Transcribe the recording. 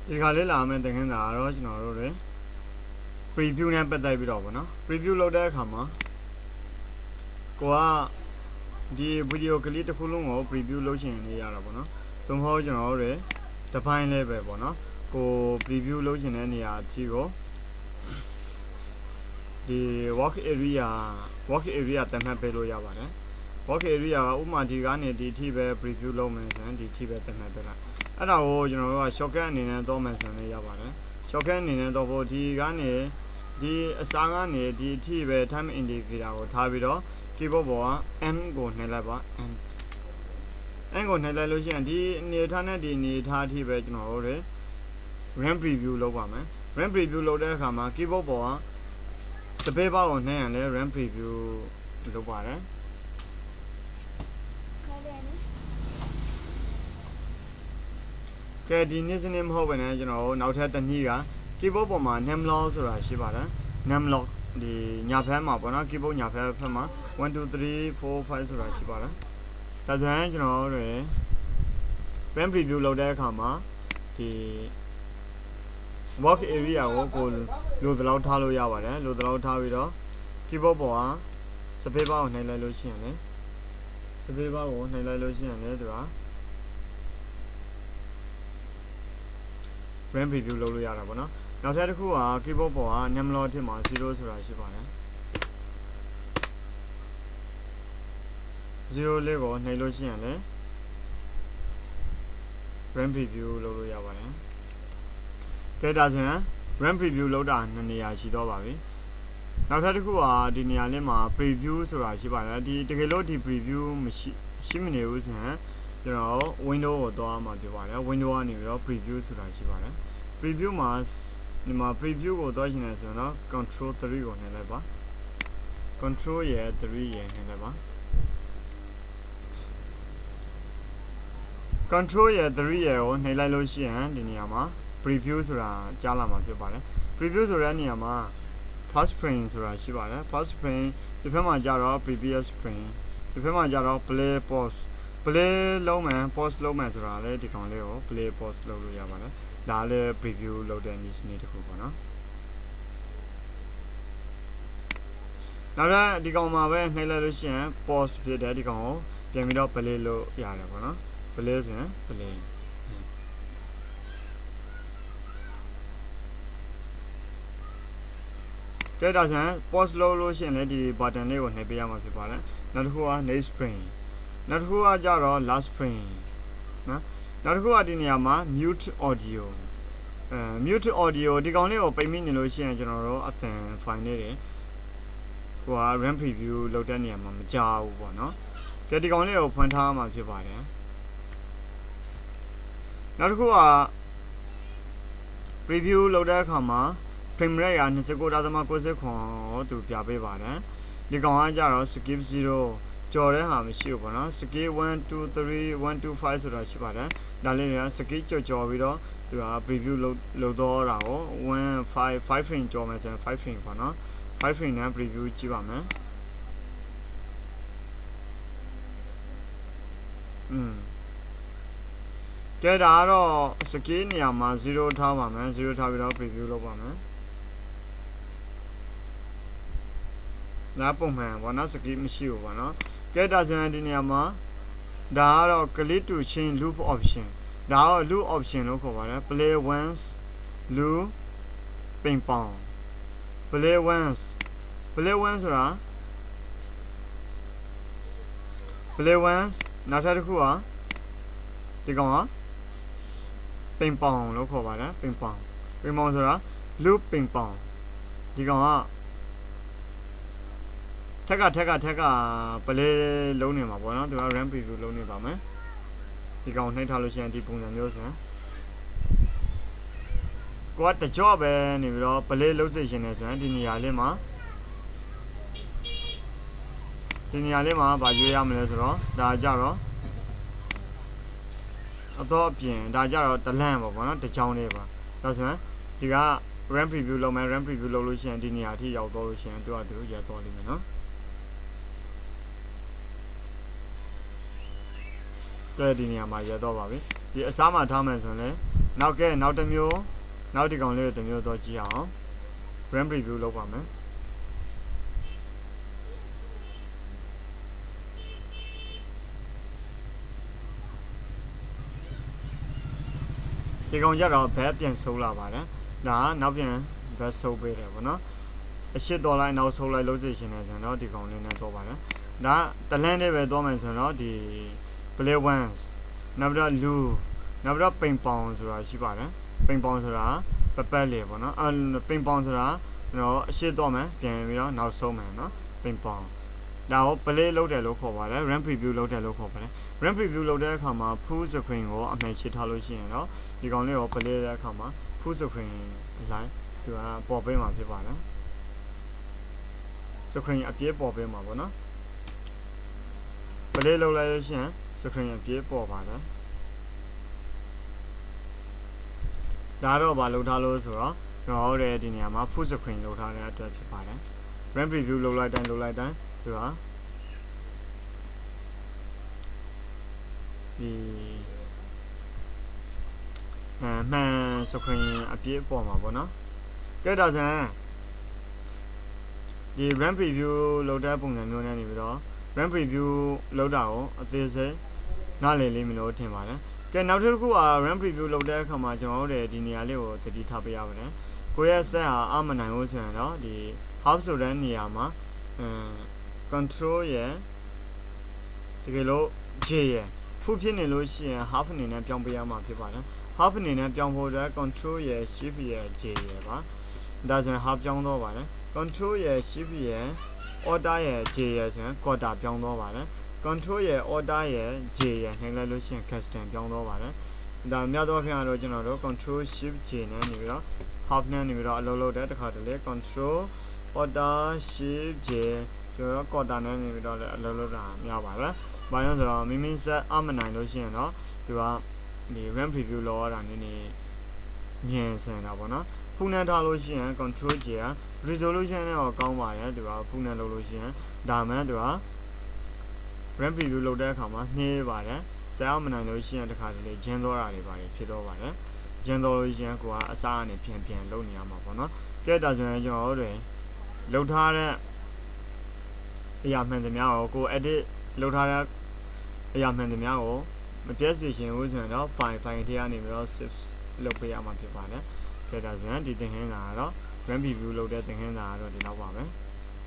ဒီခါလေးလာမယ်သင်ခန်းစာတော့ကျွန်တော်တို့တွေ preview နဲ့ပတ်သက်ပြီးတော့ဗောနော် preview လုပ်တဲ့အခါမှာကိုကဒီ video ကလေးတစ်ခုလုံးကို preview လုပ်ချင်နေရတာဗောနော်သို့မဟုတ်ကျွန်တော်တို့တွေ define လေးပဲဗောနော်ကို preview လုပ်ချင်တဲ့နေရာအထိကိုဒီ work area တတ်မှတ်ပေးလို့ရပါတယ် work area ကဥပမာဒီကနေဒီအထိပဲ preview လုပ်မယ်ဆိုရင်ဒီအထိပဲတတ်မှတ်ပေးလိုက်အဲ့ဒါကိုကျွန်တော်တို့က shortcut အနေနဲ့သုံးမယ်ဆိုရင်ရပါတယ် shortcut အနေနဲ့တော့ဖို့ဒီကနေဒီအစားကနေဒီအထိပဲ time indicator ကိုထားပြီးတော့ keyboard ပေါ်က n ကိုနှိပ်လိုက်ပါ n ကိုနှိပ်လိုက်လို့ရှိရင်ဒီအနေထားနဲ့ဒီအနေထားအထိပဲကျွန်တော်တို့တွေ run preview လုပ်ပါမယ် run preview လုပ်တဲ့အခါမှာ keyboard ပေါ်က space bar ကိုနှိပ်ရင်လည်း run preview လုပ်ပါတယ်ကဲဒီနေ့စနေမဟုတ်ဘဲနဲ့ကျွန်တော်တို့နောက်ထပ်တစ်နည်းက keyboard ပေါ်မှာ name lock ဆိုတာရှိပါတယ် name lock ဒီညာဘက်မှာပေါ့နော် keyboard ညာဘက်မှာ1 2 3 4 5ဆိုတာရှိပါတယ်ဒါကြောင့်ကျွန်တော်တို့ run preview လုပ်တဲ့အခါမှာဒီ work area ကိုလိုသလောက်ထားလို့ရပါတယ်လိုသလောက်ထားပြီးတော့ keyboard ပေါ်က space bar ကိုနှိပ်လိုက်လို့ရှိရင်လေ space bar ကိုနှိပ်လိုက်လို့ရှိရင်လေသူကrun preview လုပ်လို့ရတာပေါ့နော်နောက်ထပ်တစ်ခုက keyboard ပေါ်က name lock ထက်မှာ0ဆိုတာရှိပါတယ်0လေးကိုနှိပ်လို့ရှိရင်လေ run preview လုပ်လို့ရပါတယ်ကဲဒါဆိုရင် run preview လုပ်တာနှစ်နေရာရှိတော့ပါပြီနောက်ထပ်တစ်ခုကဒီနေရာလေးမှာ preview ဆိုတာရှိပါတယ်ဒီတကယ်လို့ဒီ preview မရှိမနေဘူးဆိုရင်ကျွန်တော် window ကိုသွားမှာဖြစ်ပါတယ် window ကနေပြီးတော့ preview ဆိုတာရှိပါတယ် preview မှာဒီမှာ preview ကိုသွားချင်တယ်ဆိုတော့ control 3ကိုနှိပ်လိုက်ပါ control ရဲ့3ရဲ့နှိပ်လိုက်ပါ control ရဲ့3ရဲ့ကိုနှိပ်လိုက်လို့ရှိရင်ဒီနေရာမှာ preview ဆိုတာကြားလာမှာဖြစ်ပါတယ် preview ဆိုတဲ့နေရာမှာ first frame ဆိုတာရှိပါတယ် first frame ဒီဘက်မှာကြတော့ previous frame ဒီဘက်မှာကြတော့ play pause play လုံးမယ် pause လုံးမယ်ဆိုတာလေဒီကောင်လေးကို play pause လုပ်လို့ရပါတယ်ဒါလည်း preview လုပ်တဲ့နည်းစနစ်တစ်ခုပေါ့နော်နောက်တော့ဒီကောင်မှာပဲနှိပ်လိုက်လို့ရှိရင် pause ဖြစ်တဲ့ဒီကောင်ကိုပြန်ပြီးတော့ play လို့ရတယ်ပေါ့နော် play ဆိုရင် playကဲဒါဆိုရင် pause လုပ်လို့ရှိရင်လည်းဒီ button လေးကိုနှိပ်ပေးရမှာဖြစ်ပါတယ်နောက်တစ်ခုက next frame နောက်တစ်ခုကကြတော့ last frame နော်နောက်တစ်ခုကဒီနေရာမှာ mute audio mute audio ဒီကောင်လေးကိုပိတ်မိနေလို့ရှိရင်ကျွန်တော်တို့အသံ file လေးတွေဟိုက run preview လုပ်တဲ့နေရာမှာမကြားဘူးပေါ့နော်ကဲဒီကောင်လေးကိုဖွင့်ထားမှာဖြစ်ပါတယ်နောက်တစ်ခုက preview လုပ်တဲ့အခါမှာ frame rate က 29.90 ကိုသူပြပေးပါတယ်ဒီကောင်ကကြတော့ skip 0ကြော်တဲ့ဟာမရှိဘူးပေါ့နော် skip 1 2 3 1 2 5ဆိုတာရှိပါတယ်ဒါလေးတွေက skip ကြော်ပြီးတော့သူက preview လုပ်တော့တာကို5 frame ကြော်မယ်ဆိုရင်5 frame ပေါ့နော်5 frame နဲ့ preview ကြည့်ပါမယ်ကဲဒါကတော့ skip နေရာမှာ0ထားပါမယ်0ထားပြီးတော့ preview လုပ်ပါမယ်ဒါပုံမှန်ပေါ့နော် skip မရှိဘူးပေါ့နော်ကဲဒါဆိုရင်ဒီနေရာမှာဒါကတော့ click to change loop option ဒါတော့ loop option လို့ခေါ်ပါတယ် play once loop ping pong play onceဆိုတာ play once နောက်ထပ်တစ်ခုကဒီကောင်က ping pong လို့ခေါ်ပါတယ် ping pong ဆိုတာ loop ping pong ဒီကောင်ကထက်ကပလဲလုံးနေမှာပေါ့နော်သူက run preview လုံးနေပါမယ်ဒီကောင်နှိပ်ထားလို့ရှိရင်ဒီပုံစံမျိုးဆိုရင်ကိုကတကြော့ပဲနေပြီးတော့ပလဲလုံးစိတ်ရှင်နေဆိုရင်ဒီနေရာလေးမှာဗာရွေးရမလဲဆိုတော့ဒါကြတော့အတော့အပြင်ဒါကြတော့တလန့်ပေါ့နော်တချောင်းလေးပါဒါဆိုရင်ဒီက run preview လုပ်မယ် run preview လုပ်လို့ရှိရင်ဒီနေရာအထိရောက်တော့လို့ရှိရင်သူကသူရတော့လိမ့်မယ်နော်ကဲဒီနေရာမှာရတော့ပါပြီ ဒီအစားမှာထားမယ်ဆိုရင်လည်းနောက်ကဲနောက်တစ်မျိုးနောက်ဒီကောင်လေးတစ်မျိုးတော့ကြည့်အောင် brand preview လုပ်ပါမယ်ဒီကောင်ကြတော့ဘက်ပြန်ဆုပ်လာပါတယ်ဒါကနောက်ပြန်ဘက်ဆုပ်ပေးတယ်ပေါ့နော်အရှိတော်လိုက်နောက်ဆုပ်လိုက်လို့စီရှင်နေဆိုတော့ဒီကောင်လေးနဲ့တော့ပါတယ်ဒါတလန်းလေးပဲတော့မယ်ဆိုတော့ဒီ play once နောက်ပြီးတော့လူနောက်ပြီးတော့ပိန်ပေါင်ဆိုတာရှိပါတယ်ပိန်ပေါင်ဆိုတာပပတ်လေပေါ့နော်ပိန်ပေါင်ဆိုတာကျွန်တော်အရှိတော့မယ်ပြန်ပြီးတော့နောက်ဆုံးမယ်နော်ပိန်ပေါင်ဒါကို play လုပ်တယ်လို့ခေါ်ပါတယ် run preview လုပ်တယ်လို့ခေါ်ပါတယ် run preview လုပ်တဲ့အခါမှာ full screen ကိုအမှန်ရှိထားလို့ရှိရင်တော့ဒီကောင်လေးကို play တဲ့အခါမှာ full screen လိုက်သူကပေါ်ပေးမှာဖြစ်ပါတယ် screen အပြည့်ပေါ်ပေးမှာပေါ့နော် play လုပ်လိုက်လို့ရှိရင် screen အပြည့်ပေါ်ပါတယ်ဒါတော့ဘာလုပ်ထားလို့ဆိုတော့ကျွန်တော်တို့ဒီနေရာမှာ full screen လုပ်ထားတဲ့အတွက်ဖြစ်ပါတယ် run preview လုပ်လိုက်တိုင်းသူကဒီမှန် screen အပြည့်ပေါ်မှာပေါ့နော်ကဲဒါဆိုရင်ဒီ run preview လုပ်တဲ့ပုံစံမျိုးနဲ့နေပြီးတော့ run preview လုပ်တာကိုအသေးစိတ်နားလည်လိမ့်မယ်လို့ထင်ပါတယ်ကဲနောက်တစ်ခုက run preview လုပ်တဲ့အခါမှာကျွန်တော်တို့ဒီနေရာလေးကိုတတိထားပေးရပါတယ်ကိုယ့်ရဲ့ set ဟာအမနိုင်ဘူးဆိုရင်တော့ဒီ half ဆိုတဲ့နေရာမှာcontrol ရဲ့တကယ်လို့ J ရဲ့ full ဖြစ်နေလို့ရှိရင် half အနေနဲ့ပြောင်းပေးရမှာဖြစ်ပါတယ် half အနေနဲ့ပြောင်းဖို့အတွက် control ရဲ့ shift ရဲ့ J ရဲ့ပါဒါဆိုရင် half ပြောင်းတော့ပါတယ် control ရဲ့ shift ရဲ့ order ရဲ့ J ရဲ့ဆိုရင် quarter ပြောင်းတော့ပါတယ် control ရဲ့ order ရဲ့ J ရဲ့နှိမ့်လိုက်လို့ရှိရင် custom ပြောင်းတော့ပါတယ်ဒါများသောအားဖြင့်တော့ကျွန်တော်တို့ control shift J နဲ့နေပြီးတော့ half နဲ့နေပြီးတော့အလုပ်လုပ်တဲ့တစ်ခါတလေ control order shift J ကျွန်တော် quarter နဲ့နေပြီးတော့လည်းအလုပ်လုပ်တာများပါတယ်ဘာလို့ဆိုတော့မိမိ set အမနိုင်လို့ရှိရင်တော့သူကဒီ run preview လောက်ရတာနည်းနည်းမြန်ဆန်တာပေါ့နော်ဖုန်းနဲ့ထားလို့ရှိရင် control J က resolution နဲ့တော့ကောင်းပါတယ်သူကဖုန်းနဲ့လုပ်လို့ရှိရင်ဒါမှသူက run preview လုပ်တဲ့အခါမှာနှေးပါတယ်set အမနိုင်လို့ရှိရင်တစ်ခါတလေဂျင်းသွားတာတွေပါတယ်ဖြစ်တော့ပါတယ်ဂျင်းသွားလို့ရှိရင်ကိုကအစားအနေပြန်လုပ်နေရမှာပေါ့နော်ကဲဒါဆိုရင်ကျွန်တော်တို့လုပ်ထားတဲ့အရာမှန်သမျှကို edit လုပ်ထားတဲ့အရာမှန်သမျှကိုမပြည့်စုံရှင်ဘူးဆိုရင်တော့ file ထဲကနေပြီးတော့ save လုပ်ပေးရမှာဖြစ်ပါတယ်။ဒါဆိုရင်ဒီသင်ခန်းစာကတော့ run preview လုပ်တဲ့သင်ခန်းစာကတော့ဒီလောက်ပါပဲ။